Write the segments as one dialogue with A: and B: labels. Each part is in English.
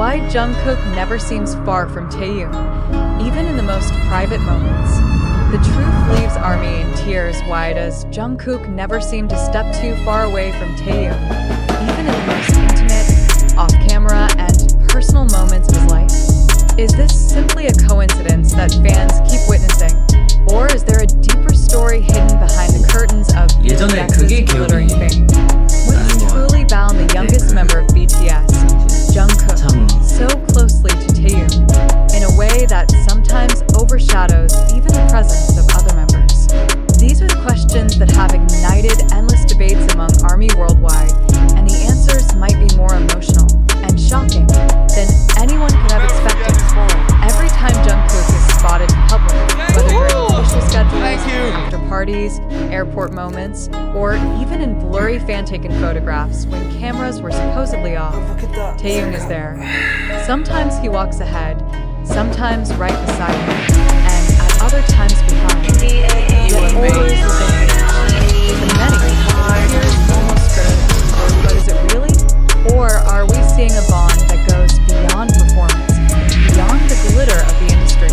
A: Why Jungkook never seems far from Taehyung, even in the most private moments. The truth leaves ARMY in tears. Why does Jungkook never seem to step too far away from Taehyung, even in the most intimate, off-camera, and personal moments of his life? Is this simply a coincidence that fans keep witnessing, or is there a deeper story hidden behind the curtains of
B: 예전에 그게
A: BTS's glittering
B: 기억이
A: fame? What has truly bound the youngest member of BTS, Jungkook, so closely to Taehyung, in a way that sometimes overshadows even the presence of other members? These are the questions that have ignited endless debates among ARMY worldwide, and the answers might be more emotional and shocking than anyone could have expected. Every time Jungkook is spotted in public, whether during official schedules, after parties, airport moments, or even in blurry fan-taken photographs when cameras were supposedly off, Taehyung is there. Sometimes he walks ahead, sometimes right beside him, and at other times behind. Yet always within reach. For many, it appears almost scripted. But is it really? Or are we seeing a bond that goes beyond performance, beyond the glitter of the industry,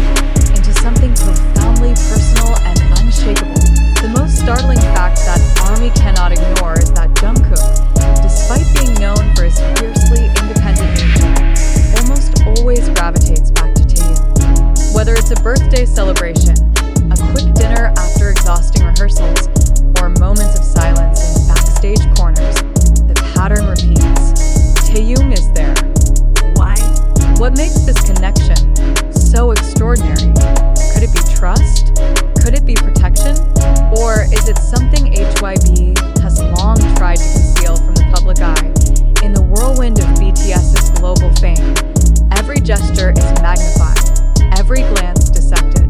A: into something profoundly personal and unshakable? The most startling fact that ARMY cannot ignore is that Jungkook, despite being known for his fiercely independent nature, almost always gravitates back to Taehyung. Whether it's a birthday celebration, a quick dinner after exhausting rehearsals, or moments of silence in backstage corners, the pattern repeats. Taehyung is there. Why? What makes this connection so extraordinary? Could it be trust? Could it be protection? Or is it something HYB has long tried to conceal from the public eye? In the whirlwind of BTS's global fame, every gesture is magnified, every glance dissected.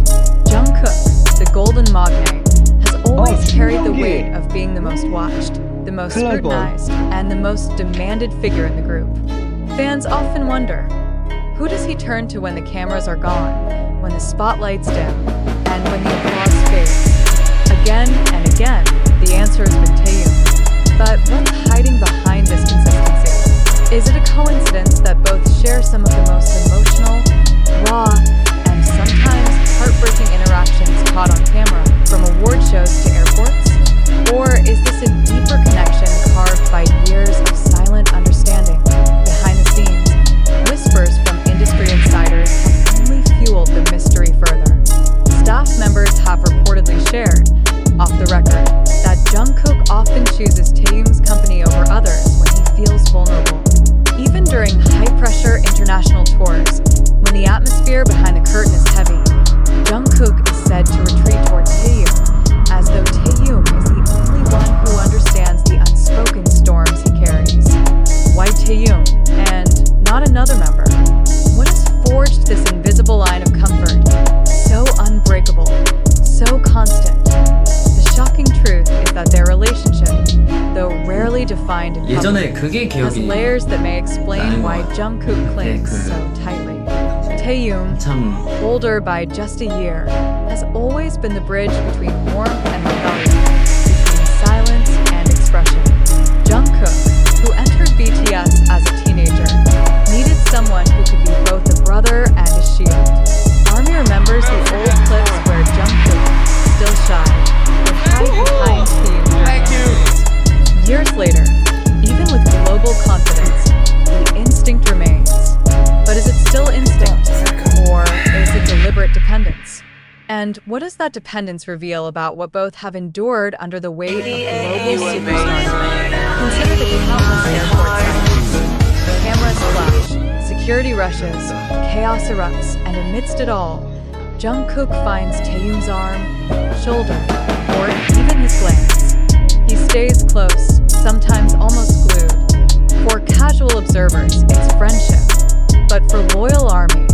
A: Jungkook, the golden magne, has always carried the weight of being the most watched, the most scrutinized, and the most demanded figure in the group. Fans often wonder, who does he turn to when the cameras are gone, when the spotlight's dim, and when the applause fades? Again and again, the answer has been Taehyung. But what's hiding behind this consistency? Is it a coincidence that both share some of the most emotional, raw, and sometimes heartbreaking interactions caught on camera, from award shows to airports? Or is this a deeper connection carved by years of silent understanding behind the scenes? Whispers from industry insiders have only fueled the mystery further. Staff members have reportedly shared, off the record, that Jungkook often chooses Taehyung's company over others when he feels vulnerable. Even during high-pressure international tours, when the atmosphere behind the curtain is heavy, Jungkook is said to retreat toward Taehyung, as though Taehyung is the only one who understands the unspoken storms he carries. Why Taehyung, and not another member? What has forged this invisible line of comfort, so unbreakable, so constant? The shocking truth is that their relationship, though rarely defined in
B: 예전에
A: public,
B: 그게
A: has
B: 기억이
A: layers that may explain
B: 나는
A: why
B: 것 같아.
A: Jungkook clings
B: 그-
A: so tightly. Taehyung,
B: 참
A: older by just a year, has always been the bridge between warmth and rebellion, between silence and expression. Jungkook, who entered BTS as a teenager, needed someone who could be both a brother and a shield. ARMY remembers the old clips where Jungkook, still shy, would hide behind Taehyung. Years later, even with global confidence, the instinct remains. But is it still instinct, or is it deliberate dependence? And what does that dependence reveal about what both have endured under the weight of global superstardom? Consider the countless airport sightings. Cameras flash, security rushes, chaos erupts, and amidst it all, Jungkook finds Taehyung's arm, shoulder, or even his glance. He stays close, sometimes almost glued. For casual observers, it's friendship. But for loyal ARMY,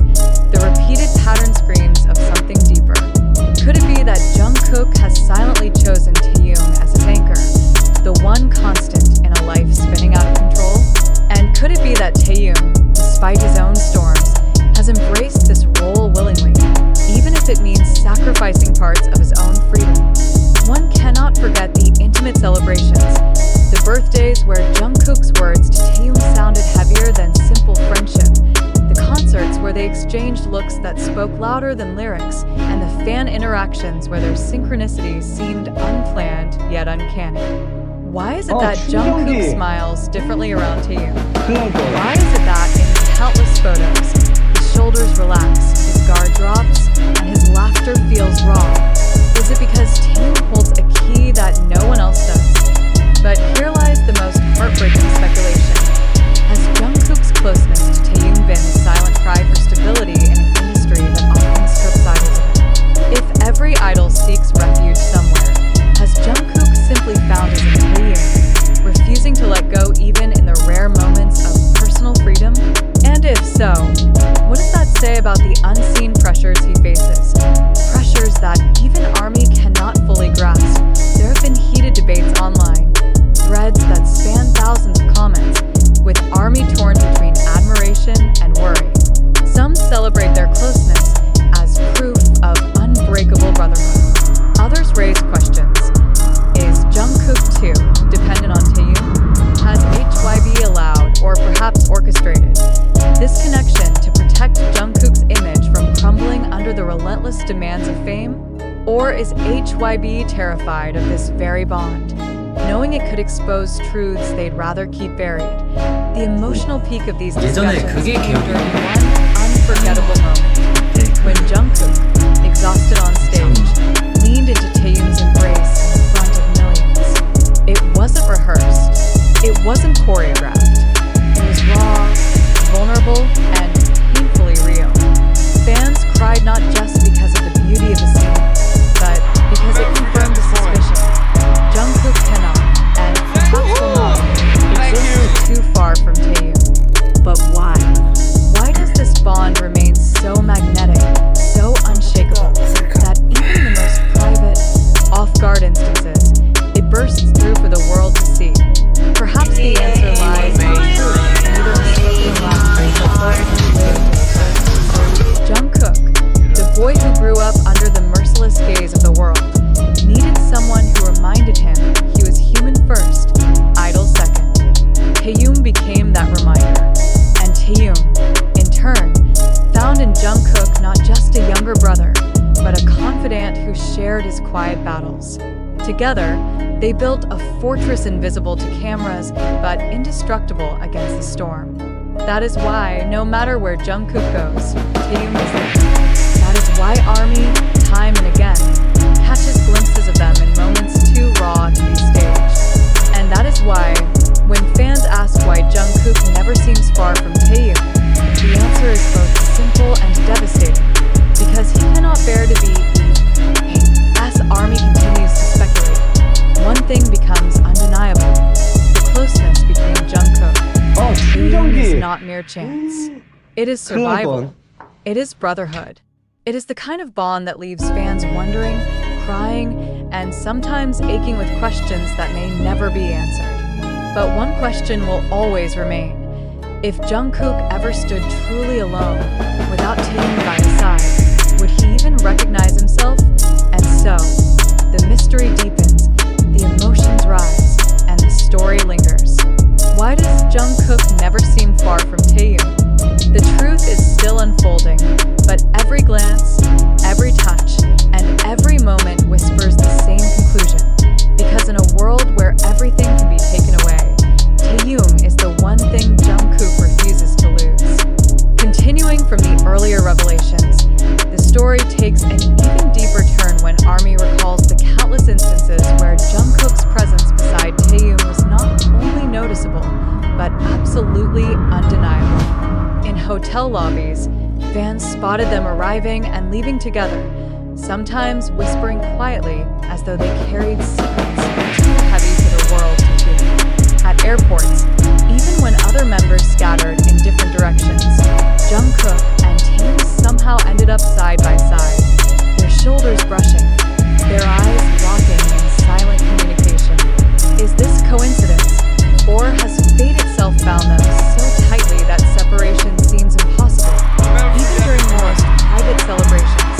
A: the repeated pattern screams of something deeper. Could it be that Jungkook has silently chosen Taehyung as his anchor, the one constant in a life spinning out of control? And could it be that Taehyung, despite his own storms, has embraced this role willingly, even if it means sacrificing parts of his own freedom? One cannot forget the intimate celebrations, the birthdays where Jungkook's words to Taehyung sounded heavier than simple friendship. exchanged looks that spoke louder than lyrics, and the fan interactions where their synchronicities seemed unplanned yet uncanny. Why is it that Jungkook smiles differently around Taehyung? Why is it that in countless photos, his shoulders relax, his guard drops, and his laughter feels raw? Is it because Taehyung holds a key that no one else does? But here lies the most heartbreaking speculation. Has Jungkook's closeness to Taehyung been a silent cry for stability in an industry that often strips idols of it? If every idol seeks refuge somewhere, has Jungkook simply found his own Taehyung, refusing to let go even in the rare moments of personal freedom? And if so, what does that say about the unseen pressures he faces? Pressures that even ARMY cannot fully grasp. There have been heated debates online, threads that span thousands of comments, with ARMY torn between admiration and worry. Some celebrate their closeness as proof of unbreakable brotherhood. Others raise questions. Is Jungkook too dependent on Taehyung? Has hybe allowed, or perhaps orchestrated, this connection to protect Jungkook's image from crumbling under the relentless demands of fame? Or is hybe terrified of this very bond, knowing it could expose truths they'd rather keep buried? The emotional peak of these discussions came during one unforgettable moment, when Jungkook, exhausted on stage, leaned into Taehyung's embrace in front of millions. It wasn't rehearsed. It wasn't choreographed. It was raw, vulnerable, and painfully real. Fans cried not just because of the beauty of the scene, but because it confirmed a suspicion. Jungkook cannot, and perhaps will not, exist too far from Taehyung. But why? Why does this bond remain so magnetic, so unshakable, that even in the most private, off-guard instances, it bursts through for the world to see? Perhaps the answer lies in the truth, neither mistaken Jungkook, the boy who grew up under the merciless gaze of the world, needed someone who reminded him he was human first, idol second. Taehyung became that reminder, and Taehyung, in turn, found in Jungkook not just a younger brother, but a confidant who shared his quiet battles. Together, they built a fortress invisible to cameras, but indestructible against the storm. That is why, no matter where Jungkook goes, Taehyung is there. That is why ARMY, time and again, catches glimpses of them in moments too raw to be staged. And that is why, when fans ask why Jungkook never seems far from Taehyung, the answer is both simple and devastating. Because he cannot bear to be as ARMY continues to speculate, one thing becomes undeniable. The closeness between Jungkook and Taehyung is not mere chance. It is survival. It is brotherhood. It is the kind of bond that leaves fans wondering, crying, and sometimes aching with questions that may never be answered. But one question will always remain. If Jungkook ever stood truly alone, without Taehyung by his side, would he even recognize himself? And so, the mystery deepens, the emotions rise, and the story lingers. Why does Jungkook never seem far from Taehyung? The truth is still unfolding, but every glance, every touch, and every moment whispers the same conclusion. Because in a world where everything can be taken away, Taehyung is the one thing Jungkook refuses to lose. Continuing from the earlier revelations, the story takes an even deeper turn when ARMY recalls the countless instances where Jungkook's presence beside Taehyung was not only noticeable, but absolutely undeniable. In hotel lobbies, fans spotted them arriving and leaving together, sometimes whispering quietly as though they carried secrets too heavy for the world to hear. At airports, even when other members scattered in different directions, Jungkook and Taehyung somehow ended up side by side, their shoulders brushing, their eyes locking in silent communication. Is this coincidence? Or has fate itself bound them so tightly that separation seems impossible? Even during the most private celebrations,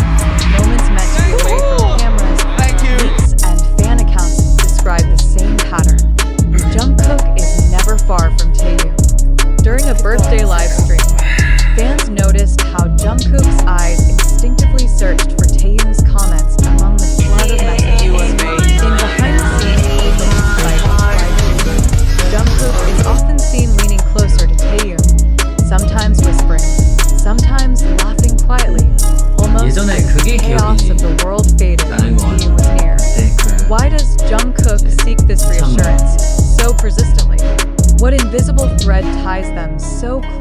A: moments meant to be away from cameras, leaks, and fan accounts describe the same pattern. Jungkook is never far from Taehyung. During a birthday livestream,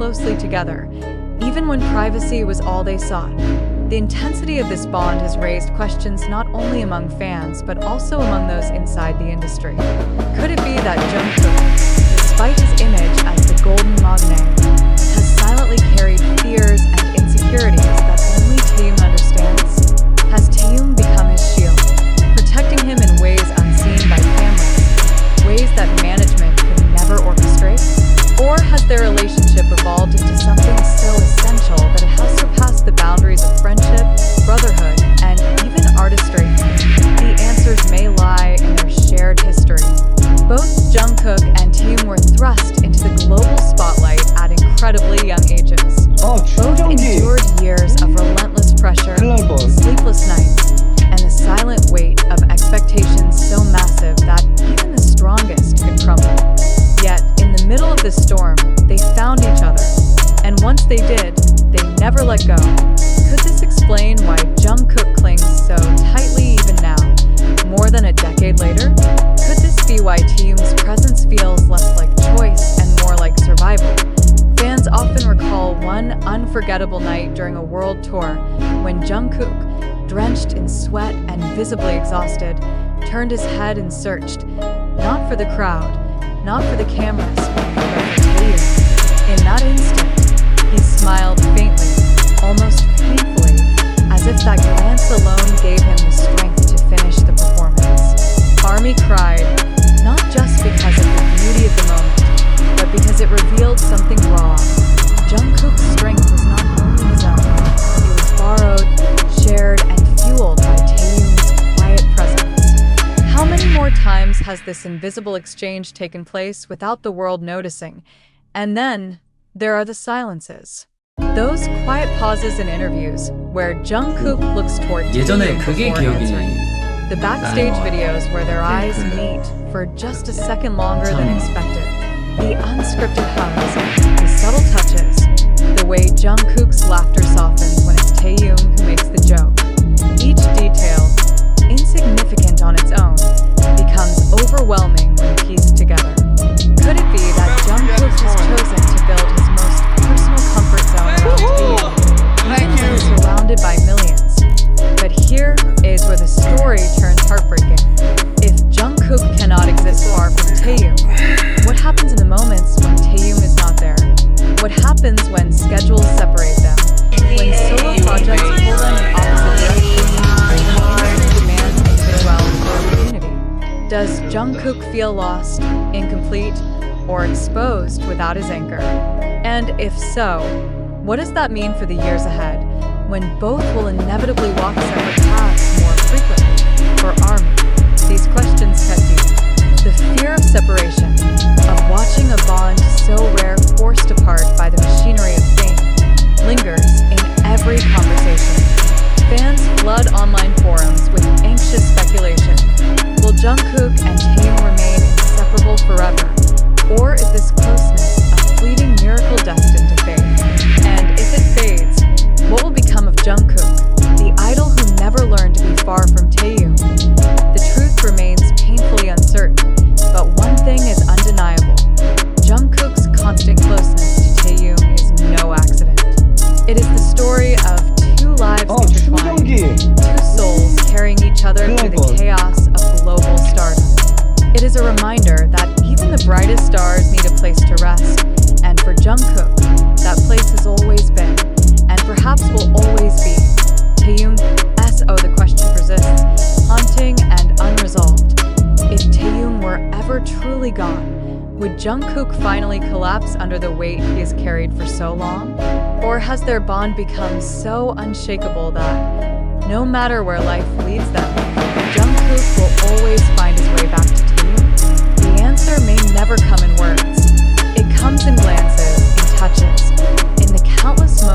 A: closely together, even when privacy was all they sought. The intensity of this bond has raised questions not only among fans, but also among those inside the industry. Could it be that Jungkook, despite his image as the golden magne, has silently carried fears and insecurities that only Taehyung understands? Has Taehyung become his shield, protecting him in ways unseen by cameras, ways that management could never orchestrate? Or has their relationship evolved into something so essential that it has surpassed the boundaries of friendship, brotherhood, and even artistry? The answers may lie in their shared history. Both Jungkook and Taehyung were thrust into the global spotlight at incredibly young ages. Both endured years of relentless pressure, sleepless nights, and the silent weight of expectations so massive that even the strongest could crumble. Yet, in the middle of the storm, they found each other, and once they did, they never let go. Could this explain why Jungkook clings so tightly even now, more than a decade later? Could this be why Taehyung's presence feels less like choice and more like survival? Fans often recall one unforgettable night during a world tour when Jungkook, drenched in sweat and visibly exhausted, turned his head and searched, not for the crowd, not for the cameras, but for Taehyung. In that instant, he smiled faintly, almost painfully, as if that glance alone gave him the strength to finish the performance. ARMY cried, not just because of the beauty of the moment, but because it revealed something raw. Jungkook's strength was not only his own, it was borrowed, shared, and fueled by Taehyung's quiet presence. How many more times has this invisible exchange taken place without the world noticing? And then, there are the silences. Those quiet pauses in interviews where Jungkook looks toward
B: 예전에
A: Taehyung
B: 그게
A: before
B: 기억이
A: answering. The backstage videos where their eyes meet for just a second longer than expected. The unscripted hugs, the subtle touches, the way Jungkook's laughter softens when it's Taehyung who makes the joke. Each detail, insignificant on its own, becomes overwhelming when pieced together. Could it be that Jungkook has chosen to build his most personal comfort zone around Taehyung, even when surrounded by millions? But here is where the story turns heartbreaking. If Jungkook cannot exist far from Taehyung, what happens in the moments when Taehyung is not there? What happens when schedules separate them? When solo projects pull them in opposite directions? When the industry demands individuality over unity? Does Jungkook feel lost, incomplete, or exposed without his anchor? And if so, what does that mean for the years ahead, when both will inevitably walk separate paths more frequently? For ARMY, these questions cut deep. The fear of separation, of watching a bond so rare forced apart by the machinery of fame, lingers in every conversation. Fans flood online forums with anxious speculation. Will Jungkook and Taehyung remain inseparable forever? Or is this closeness a fleeting miracle destined to fade? And if it fades, what will become of Jungkook, the idol who never learned to be far from Taehyung? The truth remains painfully uncertain, but one thing is undeniable. Jungkook's constant closeness to Taehyung is no accident. It is the story of two lives intertwined, two souls carrying each other through the chaos of global stardom. It is a reminder that even the brightest stars need a place to rest, and for Jungkook, that place has always been, and perhaps will always be, Taehyung. The question persists, haunting and unresolved. If Taehyung were ever truly gone, would Jungkook finally collapse under the weight he has carried for so long? Or has their bond become so unshakable that, no matter where life leads them, Jungkook will always find his way back to Taehyung? The answer may never come in words. It comes in glances, in touches, in the countless moments